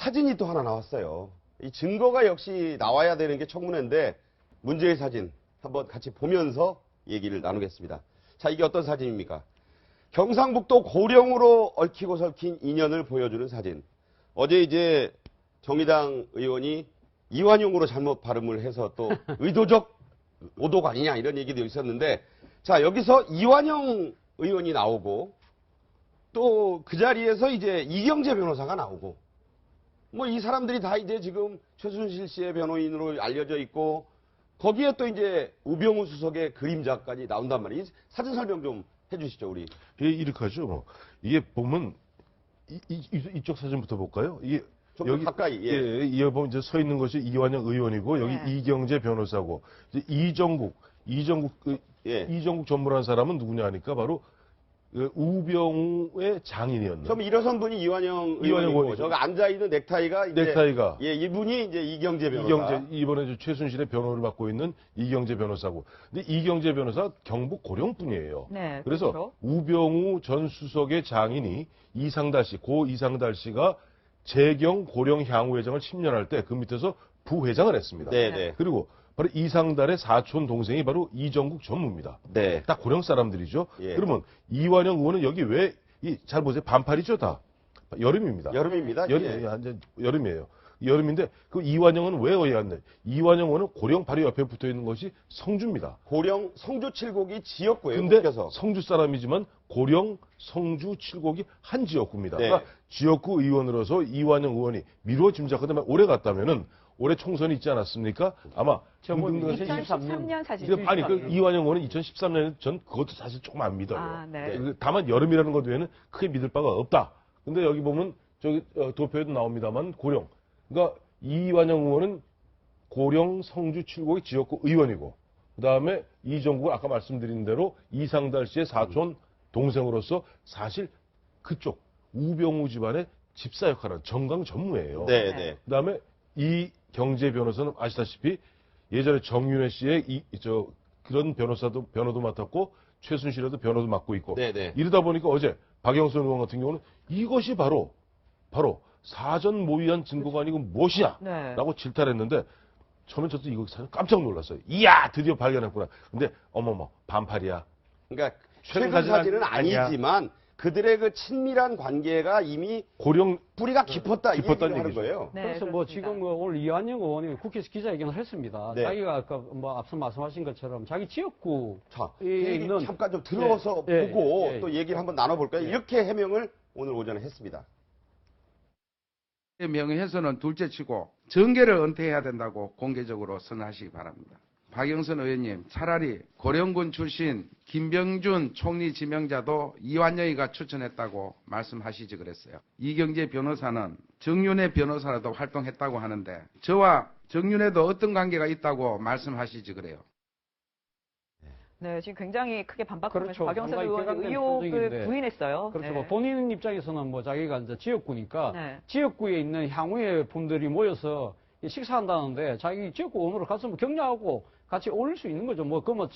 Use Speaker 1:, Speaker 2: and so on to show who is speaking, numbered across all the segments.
Speaker 1: 사진이 또 하나 나왔어요. 이 증거가 역시 나와야 되는 게 청문회인데 문제의 사진 한번 같이 보면서 얘기를 나누겠습니다. 자, 이게 어떤 사진입니까? 경상북도 고령으로 얽히고 설킨 인연을 보여주는 사진. 어제 이제 정의당 의원이 이완용으로 잘못 발음을 해서 또 의도적 오독 아니냐 이런 얘기도 있었는데, 자, 여기서 이완용 의원이 나오고 또 그 자리에서 이제 이경재 변호사가 나오고, 뭐 이 사람들이 다 이제 지금 최순실 씨의 변호인으로 알려져 있고, 거기에 또 이제 우병우 수석의 그림자까지 나온단 말이에요. 사진 설명 좀 해주시죠, 우리.
Speaker 2: 예, 이렇게 하죠. 뭐. 이게 보면 이쪽 사진부터 볼까요? 이게
Speaker 1: 좀 더 가까이. 예.
Speaker 2: 예, 이에 보면 이제 서 있는 것이 이완영 의원이고 여기
Speaker 3: 네.
Speaker 2: 이경재 변호사고 이제 이정국
Speaker 1: 예.
Speaker 2: 이정국 전문한 사람은 누구냐 하니까 바로 그 우병우의 장인이었나.
Speaker 1: 처음 일어선 분이 이완영 의원이고
Speaker 2: 의원이죠.
Speaker 1: 저기 앉아 있는 넥타이가 이제
Speaker 2: 넥타이가
Speaker 1: 예, 이분이 이제 이경재 변호사.
Speaker 2: 이번에 저 최순실의 변호를 맡고 있는 이경재 변호사고. 근데 이경재 변호사 경북 고령 분이에요.
Speaker 3: 네,
Speaker 2: 그래서
Speaker 3: 그렇죠.
Speaker 2: 우병우 전 수석의 장인이 이상달 씨, 고 이상달 씨가 재경 고령 향후회장을 10년 할 때 그 밑에서 부회장을 했습니다.
Speaker 1: 네, 네.
Speaker 2: 그리고 바로 이상달의 사촌 동생이 바로 이정국 전무입니다.
Speaker 1: 네.
Speaker 2: 딱 고령 사람들이죠.
Speaker 1: 예.
Speaker 2: 그러면 이완영 의원은 여기 왜, 잘 보세요. 반팔이죠, 다. 여름입니다.
Speaker 1: 여름입니다. 예.
Speaker 2: 여름이에요. 여름인데, 그 이완영은 왜 여기 왔냐. 이완영 의원은 고령 바로 옆에 붙어 있는 것이 성주입니다.
Speaker 1: 고령 성주 칠곡이 지역구예요.
Speaker 2: 근데
Speaker 1: 묶여서.
Speaker 2: 성주 사람이지만 고령, 성주, 칠곡이 한 지역구입니다.
Speaker 1: 네.
Speaker 2: 그러니까 지역구 의원으로서 이완영 의원이 미루어 짐작하다가 오래 갔다면은 올해 총선이 있지 않았습니까? 아마
Speaker 4: 저번
Speaker 2: 등등등에서
Speaker 3: 2013년 사진.
Speaker 2: 아니 그 이완영 의원은 2013년에 전 그것도 사실 조금 안 믿어요.
Speaker 3: 아, 네.
Speaker 2: 다만 여름이라는 것 외에는 크게 믿을 바가 없다. 근데 여기 보면 저기 도표에도 나옵니다만 고령. 그러니까 이완영 의원은 고령, 성주, 칠곡의 지역구 의원이고, 그 다음에 이정국은 아까 말씀드린 대로 이상달 씨의 사촌 동생으로서 사실 그쪽 우병우 집안의 집사 역할을 정강 전무예요.
Speaker 1: 네, 네.
Speaker 2: 그 다음에 이 경제 변호사는 아시다시피 예전에 정윤회 씨의 그런 변호도 맡았고 최순실에도 변호도 맡고 있고
Speaker 1: 네, 네.
Speaker 2: 이러다 보니까 어제 박영선 의원 같은 경우는 이것이 바로 사전 모의한 증거가 아니고 무엇이냐
Speaker 3: 네.
Speaker 2: 라고 질타했는데 처음에 저도 이거 사실 깜짝 놀랐어요. 이야 드디어 발견했구나. 근데 어머머 반팔이야.
Speaker 1: 그러니까
Speaker 2: 최근
Speaker 1: 최근 사진은
Speaker 2: 아니야.
Speaker 1: 아니지만 그들의 그 친밀한 관계가 이미
Speaker 2: 고령
Speaker 1: 뿌리가 깊었다 이
Speaker 2: 깊었다는
Speaker 1: 얘기를 하는
Speaker 2: 얘기죠.
Speaker 1: 거예요.
Speaker 3: 네,
Speaker 4: 그래서
Speaker 3: 그렇습니다.
Speaker 4: 뭐 지금 오늘 이완영 의원이 국회에서 기자회견을 했습니다.
Speaker 1: 네.
Speaker 4: 자기가 아까 뭐 앞서 말씀하신 것처럼 자기 지역구
Speaker 1: 자, 그
Speaker 4: 예,
Speaker 1: 얘기
Speaker 4: 있는-
Speaker 1: 잠깐 좀 들어서
Speaker 4: 예,
Speaker 1: 보고
Speaker 4: 예, 예.
Speaker 1: 또 얘기를 한번 나눠볼까요?
Speaker 4: 예.
Speaker 1: 이렇게 해명을 오늘 오전에 했습니다.
Speaker 5: 명예훼손은 둘째치고 정계를 은퇴해야 된다고 공개적으로 선언하시기 바랍니다. 박영선 의원님, 차라리 고령군 출신 김병준 총리 지명자도 이완영이가 추천했다고 말씀하시지 그랬어요. 이경재 변호사는 정윤회 변호사라도 활동했다고 하는데 저와 정윤회도 어떤 관계가 있다고 말씀하시지 그래요.
Speaker 3: 네, 지금 굉장히 크게 반박하면서
Speaker 4: 그렇죠.
Speaker 3: 박영선
Speaker 4: 상당히
Speaker 3: 의원이
Speaker 4: 폐간된
Speaker 3: 의혹을
Speaker 4: 표정인데.
Speaker 3: 부인했어요.
Speaker 4: 그렇죠.
Speaker 3: 네.
Speaker 4: 뭐 본인 입장에서는 뭐 자기가 이제 지역구니까
Speaker 3: 네.
Speaker 4: 지역구에 있는 향후의 분들이 모여서 식사한다는데 자기 지역구 의원으로 가서 뭐 격려하고 같이 어울릴 수 있는 거죠. 뭐 그 뭐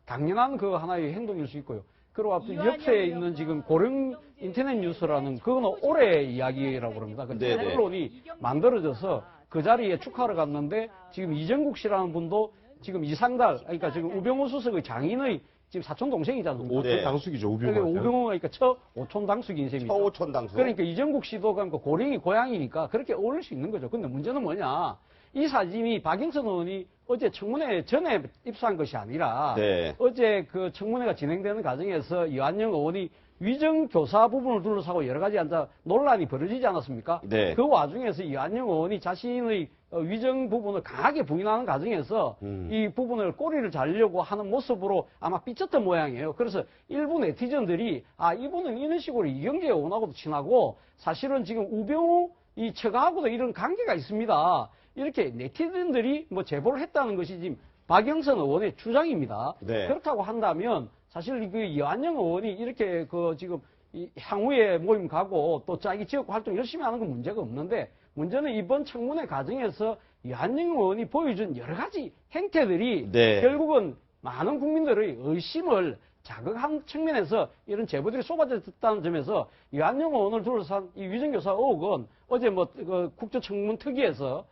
Speaker 4: 당연한 그 하나의 행동일 수 있고요. 그리고 앞서 옆에 있는 지금 고령 인터넷 뉴스라는 그거는 올해 이야기라고 그럽니다. 그
Speaker 1: 네네.
Speaker 4: 언론이 만들어져서 그 자리에 축하를 갔는데 지금 이정국 씨라는 분도 지금 이상달 그러니까 지금 우병우 수석의 장인의 지금 사촌 동생이지 않습니까?
Speaker 2: 오촌
Speaker 1: 네.
Speaker 2: 당숙이죠.
Speaker 4: 그러니까
Speaker 2: 우병우.
Speaker 4: 우병우가 그러니까 첫 오촌 당숙인 셈이죠.
Speaker 1: 서오촌 당수.
Speaker 4: 그러니까 이정국 씨도 그러니까 고령이 고향이니까 그렇게 어울릴 수 있는 거죠. 근데 문제는 뭐냐? 이 사진이 박영선 의원이 어제 청문회 전에 입수한 것이 아니라
Speaker 1: 네.
Speaker 4: 어제 그 청문회가 진행되는 과정에서 이완영 의원이 위정 교사 부분을 둘러싸고 여러 가지 논란이 벌어지지 않았습니까?
Speaker 1: 네.
Speaker 4: 그 와중에서 이완영 의원이 자신의 위정 부분을 강하게 부인하는 과정에서 이 부분을 꼬리를 자르려고 하는 모습으로 아마 삐쳤던 모양이에요. 그래서 일부 네티즌들이 이분은 이런 식으로 이경재 의원하고도 친하고 사실은 지금 우병우 이 처가하고도 이런 관계가 있습니다. 이렇게 네티즌들이 뭐 제보를 했다는 것이 지금 박영선 의원의 주장입니다.
Speaker 1: 네.
Speaker 4: 그렇다고 한다면 사실 그 이완영 의원이 이렇게 그 지금 이 향후에 모임 가고 또 자기 지역구 활동 열심히 하는 건 문제가 없는데 문제는 이번 청문회 과정에서 이완영 의원이 보여준 여러 가지 행태들이
Speaker 1: 네.
Speaker 4: 결국은 많은 국민들의 의심을 자극한 측면에서 이런 제보들이 쏟아졌다는 점에서 이완영 의원을 둘러싼 이 위정교사 의혹은 어제 그 국정청문특위에서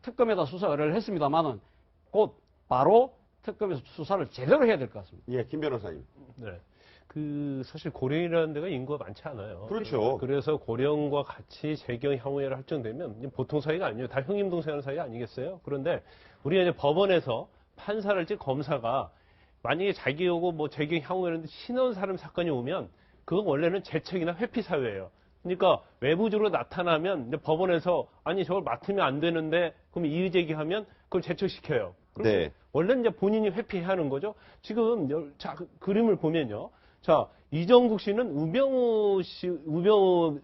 Speaker 4: 특검에다 수사 의뢰를 했습니다만은 곧 바로 특검에서 수사를 제대로 해야 될 것 같습니다.
Speaker 1: 예, 김 변호사님.
Speaker 2: 네. 사실 고령이라는 데가 인구가 많지 않아요.
Speaker 1: 그렇죠.
Speaker 2: 그래서 고령과 같이 재경 향후회를 할정되면 보통 사이가 아니에요. 다 형님 동생 하는 사이 아니겠어요? 그런데 우리가 이제 법원에서 판사랄지 검사가 만약에 자기하고 뭐 재경 향후회를 신원 사람 사건이 오면 그건 원래는 재척이나 회피 사유예요. 그러니까 외부적으로 나타나면 이제 법원에서 아니 저걸 맡으면 안 되는데 그럼 이의 제기하면 그걸 재척시켜요.
Speaker 1: 네.
Speaker 2: 원래는 이제 본인이 회피해야 하는 거죠. 지금 자, 그림을 보면요. 자, 이정국 씨는 우병우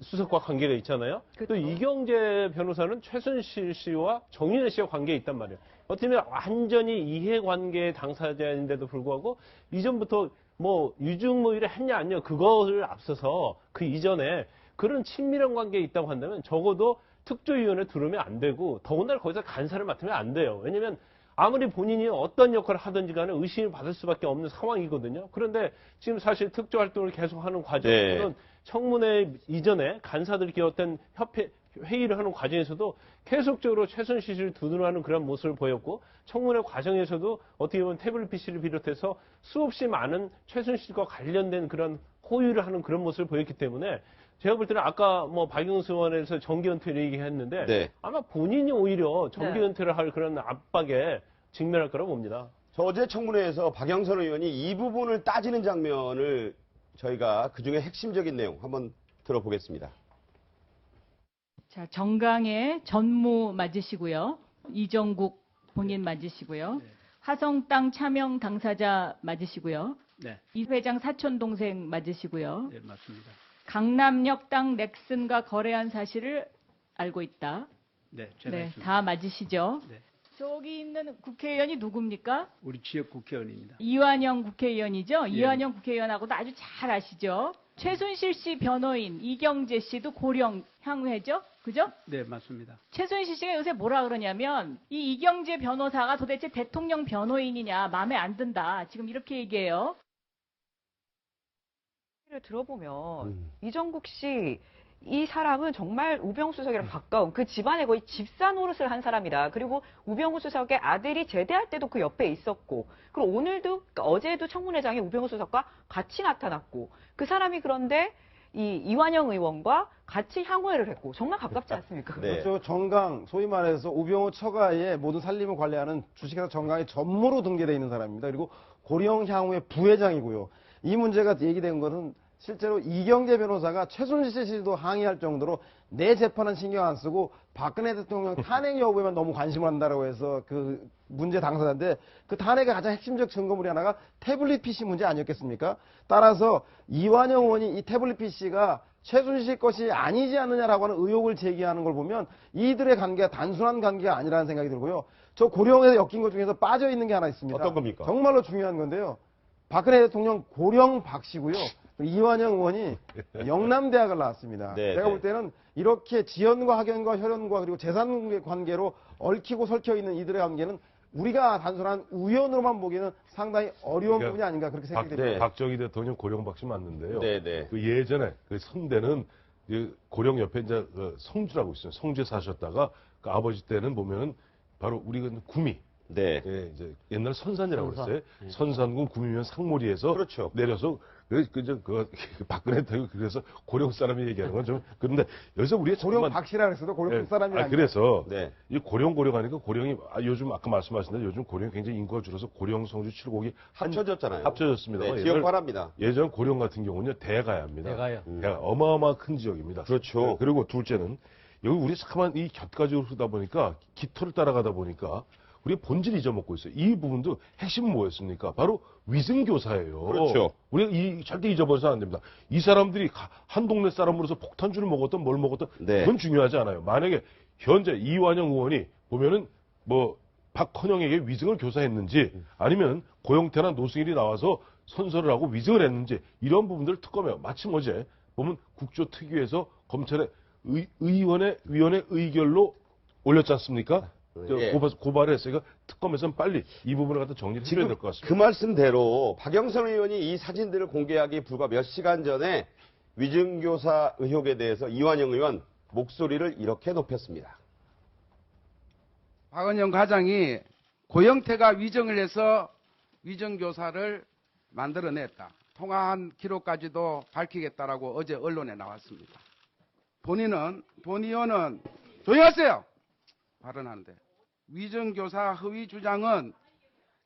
Speaker 2: 수석과 관계가 있잖아요. 또
Speaker 3: 그렇죠.
Speaker 2: 이경재 변호사는 최순실 씨와 정윤혜 씨와 관계가 있단 말이에요. 어떻게 보면 완전히 이해관계의 당사자인데도 불구하고 이전부터 뭐 유증 모의를 했냐 아니냐 그거를 앞서서 그 이전에 그런 친밀한 관계에 있다고 한다면 적어도 특조위원회 들으면 안 되고 더군다나 거기서 간사를 맡으면 안 돼요. 왜냐면 아무리 본인이 어떤 역할을 하든지 간에 의심을 받을 수밖에 없는 상황이거든요. 그런데 지금 사실 특조 활동을 계속하는 과정에서는
Speaker 1: 네.
Speaker 2: 청문회 이전에 간사들끼리 어떤 협회 회의를 하는 과정에서도 계속적으로 최순실 씨를 두둔하는 그런 모습을 보였고 청문회 과정에서도 어떻게 보면 태블릿 PC를 비롯해서 수없이 많은 최순실과 관련된 그런 호의를 하는 그런 모습을 보였기 때문에 제가 볼 때는 아까 뭐 박영수 의원에서 정기 은퇴를 얘기했는데
Speaker 1: 네.
Speaker 2: 아마 본인이 오히려 정기
Speaker 3: 네.
Speaker 2: 은퇴를 할 그런 압박에 직면할 거라고 봅니다.
Speaker 1: 저 어제 청문회에서 박영선 의원이 이 부분을 따지는 장면을 저희가 그중에 핵심적인 내용 한번 들어보겠습니다.
Speaker 6: 자, 정강의 전무 맞으시고요. 이정국 본인 맞으시고요. 화성 땅 차명 당사자 맞으시고요.
Speaker 4: 네,
Speaker 6: 이 회장 사촌 동생 맞으시고요.
Speaker 4: 네 맞습니다.
Speaker 6: 강남역 땅 넥슨과 거래한 사실을 알고 있다.
Speaker 4: 네,
Speaker 6: 네, 다 맞으시죠?
Speaker 4: 네.
Speaker 6: 저기 있는 국회의원이 누굽니까?
Speaker 4: 우리 지역 국회의원입니다.
Speaker 6: 이완영 국회의원이죠?
Speaker 4: 예.
Speaker 6: 이완영 국회의원하고도 아주 잘 아시죠? 최순실 씨 변호인 이경재 씨도 고령 향후회죠? 그죠?
Speaker 4: 네, 맞습니다.
Speaker 6: 최순실 씨가 요새 뭐라 그러냐면 이 이경재 변호사가 도대체 대통령 변호인이냐 마음에 안 든다. 지금 이렇게 얘기해요.
Speaker 3: 를 들어보면 이정국 씨 이 사람은 정말 우병우 수석이랑 가까운 그 집안의 거의 집사 노릇을 한 사람이다. 그리고 우병우 수석의 아들이 제대할 때도 그 옆에 있었고, 그리고 오늘도 그러니까 어제도 청문회장에 우병우 수석과 같이 나타났고, 그 사람이 그런데 이 이완영 의원과 같이 향후회를 했고 정말 가깝지 않습니까?
Speaker 1: 네.
Speaker 7: 그렇죠. 정강, 소위 말해서 우병우 처가의 모든 살림을 관리하는 주식회사 정강의 전무로 등재되어 있는 사람입니다. 그리고 고령 향후의 부회장이고요. 이 문제가 얘기된 것은 실제로 이경재 변호사가 최순실 씨도 항의할 정도로 내 재판은 신경 안 쓰고 박근혜 대통령 탄핵 여부에만 너무 관심을 한다고 해서 그 문제 당사자인데 그 탄핵의 가장 핵심적 증거물이 하나가 태블릿 PC 문제 아니었겠습니까? 따라서 이완영 의원이 이 태블릿 PC가 최순실 것이 아니지 않느냐라고 하는 의혹을 제기하는 걸 보면 이들의 관계가 단순한 관계가 아니라는 생각이 들고요. 저 고령에서 엮인 것 중에서 빠져 있는 게 하나 있습니다.
Speaker 1: 어떤 겁니까?
Speaker 7: 정말로 중요한 건데요. 박근혜 대통령 고령 박씨고요. 이완영 의원이 영남대학을 나왔습니다.
Speaker 1: 네,
Speaker 7: 제가
Speaker 1: 네.
Speaker 7: 볼 때는 이렇게 지연과 학연과 혈연과 그리고 재산 관계로 얽히고 설켜 있는 이들의 관계는 우리가 단순한 우연으로만 보기에는 상당히 어려운
Speaker 2: 그러니까
Speaker 7: 부분이 아닌가 그렇게 생각이 됩니다.
Speaker 1: 네.
Speaker 2: 박정희 대통령 고령 박씨 맞는데요.
Speaker 1: 네네.
Speaker 2: 그 예전에 그 선대는 그 고령 옆에 이제 그 성주라고 있어요. 성주에 사셨다가 그 아버지 때는 보면은 바로 우리가 구미.
Speaker 1: 네.
Speaker 2: 예, 이제 옛날 선산이라고
Speaker 4: 선산.
Speaker 2: 그랬어요. 선산군 구미면 상몰이에서
Speaker 1: 그렇죠.
Speaker 2: 내려서 그 박근혜 대통령 그래서 고령 사람이 얘기하는 건 좀 그런데 여기서 우리가
Speaker 7: 고령
Speaker 2: 잠깐만-
Speaker 7: 박씨라 그랬어도 고령
Speaker 2: 예,
Speaker 7: 사람이 아니라
Speaker 2: 그래서
Speaker 1: 네.
Speaker 2: 이 고령하니까 고령이 요즘 아까 말씀하신 대로 요즘 고령이 굉장히 인구가 줄어서 고령 성주 칠곡이
Speaker 1: 합쳐졌잖아요.
Speaker 2: 합쳐졌습니다.
Speaker 1: 네, 지역화랍니다.
Speaker 2: 예전 고령 같은 경우는요 대가야입니다.
Speaker 4: 대가야.
Speaker 2: 대가 어마어마한 큰 지역입니다.
Speaker 1: 그렇죠.
Speaker 2: 네, 그리고 둘째는 여기 우리 잠깐만 이 곁가지로 흐르다 보니까 기토를 따라가다 보니까 우리 본질 잊어먹고 있어요. 이 부분도 핵심은 뭐였습니까? 바로 위생교사예요.
Speaker 1: 그렇죠.
Speaker 2: 우리가 절대 잊어버려서는 안 됩니다. 이 사람들이 한 동네 사람으로서 폭탄주를 먹었던 뭘 먹었던
Speaker 1: 네.
Speaker 2: 그건 중요하지 않아요. 만약에 현재 이완영 의원이 보면은 뭐 박헌영에게 위증을 교사했는지 아니면 고영태나 노승일이 나와서 선서를 하고 위증을 했는지 이런 부분들을 특검해요. 마침 어제 보면 국조특위에서 검찰의 위원회 의결로 올렸지 않습니까?
Speaker 1: 예.
Speaker 2: 고발을 했으니까 특검에서는 빨리 이 부분을 갖다 정리를 해야 될 것 같습니다.
Speaker 1: 그 말씀대로 박영선 의원이 이 사진들을 공개하기 불과 몇 시간 전에 위증교사 의혹에 대해서 이완영 의원 목소리를 이렇게 높였습니다.
Speaker 5: 박은영 과장이 고영태가 위정을 해서 위정교사를 만들어냈다. 통화한 기록까지도 밝히겠다라고 어제 언론에 나왔습니다. 본 의원은 조용하세요! 발언하는데 위정교사 허위 주장은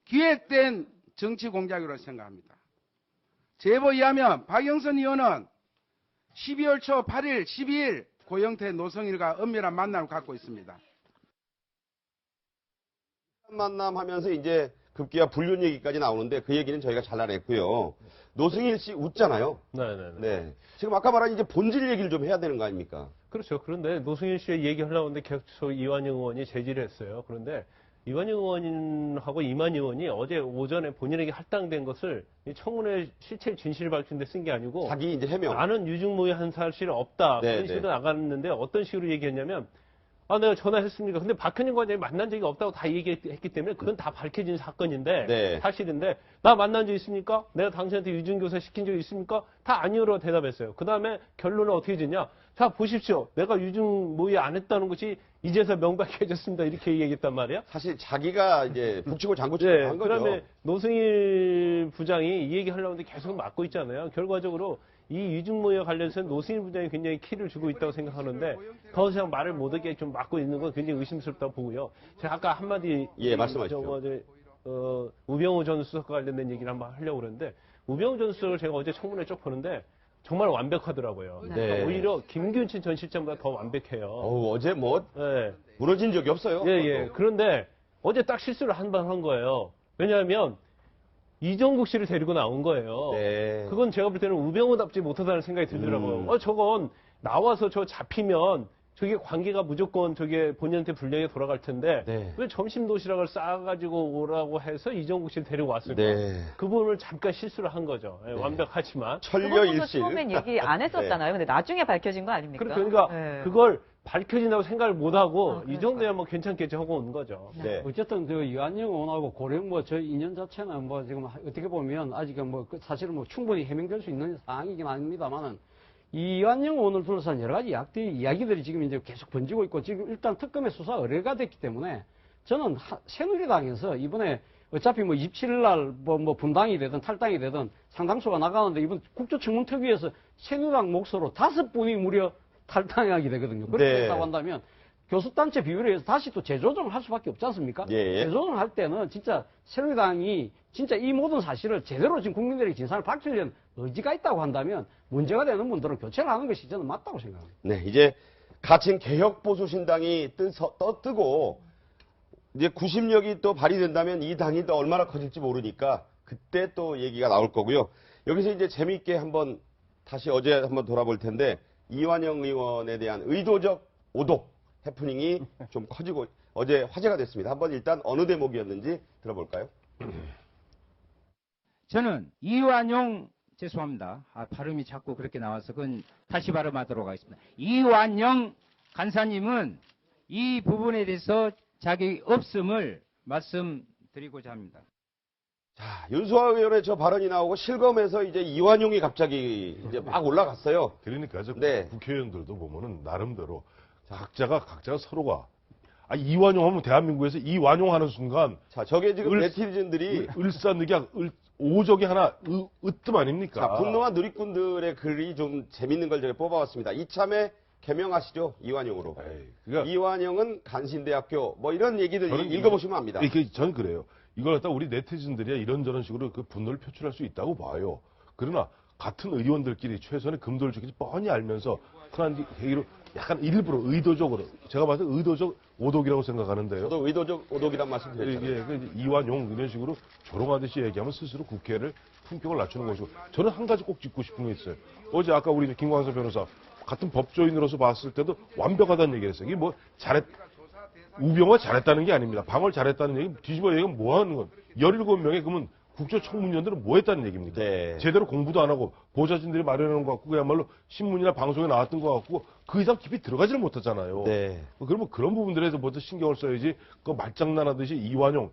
Speaker 5: 기획된 정치 공작이라고 생각합니다. 제보에 의하면 박영선 의원은 12월 초 8일, 12일 고영태 노성일과 은밀한 만남을 갖고 있습니다.
Speaker 1: 만남하면서 이제 급기야 불륜 얘기까지 나오는데 그 얘기는 저희가 잘라냈고요. 노승일 씨 웃잖아요.
Speaker 2: 네네네.
Speaker 1: 네. 지금 아까 말한 이제 본질 얘기를 좀 해야 되는 거 아닙니까?
Speaker 8: 그렇죠. 그런데 노승일 씨의 얘기하려고 하는데 계속 이완영 의원이 제지를 했어요. 그런데 이완영 의원하고 이만 의원이 어제 오전에 본인에게 할당된 것을 이 청문회 실체 진실을 밝히는 데 쓴 게 아니고
Speaker 1: 자기 이제 해명.
Speaker 8: 나는 유증무에 한 사실 없다.
Speaker 1: 네,
Speaker 8: 그런 식으로 나갔는데 어떤 식으로 얘기했냐면 내가 전화했습니까? 근데 박현진 과장이 만난 적이 없다고 다 얘기했기 때문에 그건 다 밝혀진 사건인데
Speaker 1: 네.
Speaker 8: 사실인데 나 만난 적 있습니까? 내가 당신한테 유증교사 시킨 적 있습니까? 다 아니오로 대답했어요. 그 다음에 결론은 어떻게 되냐? 자 보십시오. 내가 유증모의 안 했다는 것이 이제서 명백해졌습니다. 이렇게 얘기했단 말이야.
Speaker 1: 사실 자기가 이제 북치고 장구치고
Speaker 8: 네,
Speaker 1: 한 거죠.
Speaker 8: 그다음에 노승일 부장이 이 얘기 하려고 하는데 계속 막고 있잖아요. 결과적으로 이 유증모에 관련해서 노승일 부장이 굉장히 키를 주고 있다고 생각하는데 더 이상 말을 못하게 좀 막고 있는 건 굉장히 의심스럽다고 보고요. 제가 아까 한마디
Speaker 1: 말씀하십시오.
Speaker 8: 우병우 전 수석과 관련된 얘기를 한번 하려고 그랬는데 우병우 전 수석을 제가 어제 청문회 쭉 보는데 정말 완벽하더라고요.
Speaker 1: 네.
Speaker 8: 그러니까 오히려 김균친 전 실장보다 더 완벽해요.
Speaker 1: 어제 뭐
Speaker 8: 네.
Speaker 1: 무너진 적이 없어요.
Speaker 8: 예. 그런데 어제 딱 실수를 한 번 한 거예요. 왜냐하면 이정국 씨를 데리고 나온 거예요.
Speaker 1: 네.
Speaker 8: 그건 제가 볼 때는 우병우답지 못하다는 생각이 들더라고요. 저건 나와서 저 잡히면 저게 관계가 무조건 저게 본인한테 불리하게 돌아갈 텐데
Speaker 1: 네.
Speaker 8: 왜 점심 도시락을 싸가지고 오라고 해서 이정국 씨를 데리고 왔을까?
Speaker 1: 네.
Speaker 8: 그 부분을 잠깐 실수를 한 거죠. 예, 완벽하지만.
Speaker 3: 그 부분도
Speaker 1: 천려일실.
Speaker 3: 처음엔 얘기 안 했었잖아요. 근데 나중에 밝혀진 거 아닙니까?
Speaker 8: 그러니까
Speaker 3: 네.
Speaker 8: 그걸 밝혀진다고 생각을 못 하고
Speaker 3: 그러니까요.
Speaker 8: 이 정도야 뭐 괜찮겠지 하고 온 거죠.
Speaker 1: 네.
Speaker 4: 어쨌든 이완영 의원하고 고령 저 인연 자체는 지금 어떻게 보면 아직은 사실은 충분히 해명될 수 있는 사항이긴 아닙니다만은 이완영 의원을 둘러싼 여러 가지 이야기들이 지금 이제 계속 번지고 있고 지금 일단 특검의 수사 의뢰가 됐기 때문에 저는 새누리당에서 이번에 어차피 27일 날 분당이 되든 탈당이 되든 상당수가 나가는데 이번 국조청문특위에서 새누리당 몫으로 5분이 무려 탈당하게 되거든요. 그렇게
Speaker 1: 네.
Speaker 4: 된다고 한다면 교수단체 비율에 의해서 다시 또 재조정을 할 수밖에 없지 않습니까?
Speaker 1: 예.
Speaker 4: 재조정을 할 때는 진짜 새누리당이 진짜 이 모든 사실을 제대로 지금 국민들에게 진상을 밝히려는 의지가 있다고 한다면 문제가 되는 분들은 교체를 하는 것이 저는 맞다고 생각합니다.
Speaker 1: 네, 이제 가칭 개혁보수신당이 뜨고 이제 구심력이 또 발휘된다면 이 당이 또 얼마나 커질지 모르니까 그때 또 얘기가 나올 거고요. 여기서 이제 재미있게 한번 다시 어제 한번 돌아볼 텐데 이완영 의원에 대한 의도적 오독 해프닝이 좀 커지고 어제 화제가 됐습니다. 한번 일단 어느 대목이었는지 들어볼까요?
Speaker 9: 저는 이완용 죄송합니다. 발음이 자꾸 그렇게 나와서 그건 다시 발음하도록 하겠습니다. 이완용 간사님은 이 부분에 대해서 자기 없음을 말씀드리고자 합니다.
Speaker 1: 자, 윤수아 의원의 저 발언이 나오고 실검에서 이제 이완용이 갑자기 이제 막 올라갔어요.
Speaker 2: 그러니까
Speaker 1: 네.
Speaker 2: 국회의원들도 보면은 나름대로 각자가 서로가 이완용 하면 대한민국에서 이완용 하는 순간
Speaker 1: 자, 저게 지금 네티즌들이
Speaker 2: 을사늑약 오적이 하나 으뜸 아닙니까?
Speaker 1: 자, 분노한 누리꾼들의 글이 좀 재밌는 걸 제가 뽑아왔습니다. 이참에 개명하시죠, 이완용으로.
Speaker 2: 그러니까
Speaker 1: 이완용은 간신대학교 뭐 이런 얘기들
Speaker 2: 저는
Speaker 1: 읽어보시면 압니다.
Speaker 2: 전 그래요. 이걸 갖다 우리 네티즌들이 이런저런 식으로 그 분노를 표출할 수 있다고 봐요. 그러나 같은 의원들끼리 최소한의 금도를 주겠지 뻔히 알면서 흔한 얘기로 약간 일부러 의도적으로 제가 봤을 때 의도적 오독이라고 생각하는데요.
Speaker 1: 저도 의도적 오독이란 말씀 드렸잖아요.
Speaker 2: 이게 이완용 이런 식으로 조롱하듯이 얘기하면 스스로 국회를 품격을 낮추는 것이고 저는 한 가지 꼭 짚고 싶은 게 있어요. 어제 아까 우리 김광석 변호사 같은 법조인으로서 봤을 때도 완벽하다는 얘기를 했어요. 이게 뭐 우병우가 잘했다는 게 아닙니다. 방어를 잘했다는 얘기 뒤집어 얘기하면 뭐 하는 건 17명의 그러면 국조청문위원들은 뭐 했다는 얘기입니까?
Speaker 1: 네.
Speaker 2: 제대로 공부도 안 하고 보좌진들이 마련해놓은 것 같고 그야말로 신문이나 방송에 나왔던 것 같고 그 이상 깊이 들어가지를 못하잖아요.
Speaker 1: 네.
Speaker 2: 그러면 그런 부분들에서 먼저 신경을 써야지 그 말장난하듯이 이완영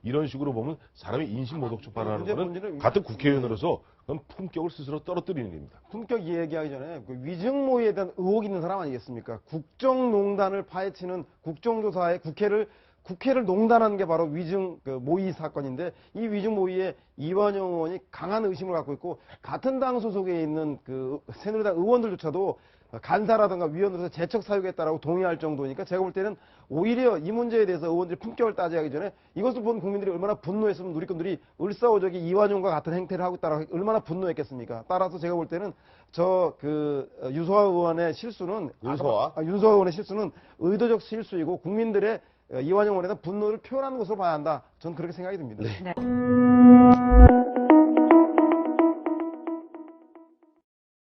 Speaker 2: 이런 식으로 보면 사람이 인신모독적 발언하는 거는 같은 국회의원으로서 그건 품격을 스스로 떨어뜨리는 일입니다.
Speaker 7: 품격 얘기하기 전에 그 위증모의에 대한 의혹이 있는 사람 아니겠습니까? 국정농단을 파헤치는 국정조사에 국회를 농단하는 게 바로 위증 모의 사건인데 이 위증 모의에 이완영 의원이 강한 의심을 갖고 있고 같은 당 소속에 있는 그 새누리당 의원들조차도 간사라든가 위원으로서 재척 사유겠다라고 동의할 정도니까 제가 볼 때는 오히려 이 문제에 대해서 의원들이 품격을 따져하기 전에 이것을 본 국민들이 얼마나 분노했으면 누리꾼들이 을사오적이 이완용과 같은 행태를 하고 있다라고 얼마나 분노했겠습니까? 따라서 제가 볼 때는 유소아 의원의 실수는
Speaker 1: 윤소아?
Speaker 7: 윤소아 의원의 실수는 의도적 실수이고 국민들의 이완용 의원에 대한 분노를 표현하는 것으로 봐야 한다. 저는 그렇게 생각이 듭니다.
Speaker 3: 네.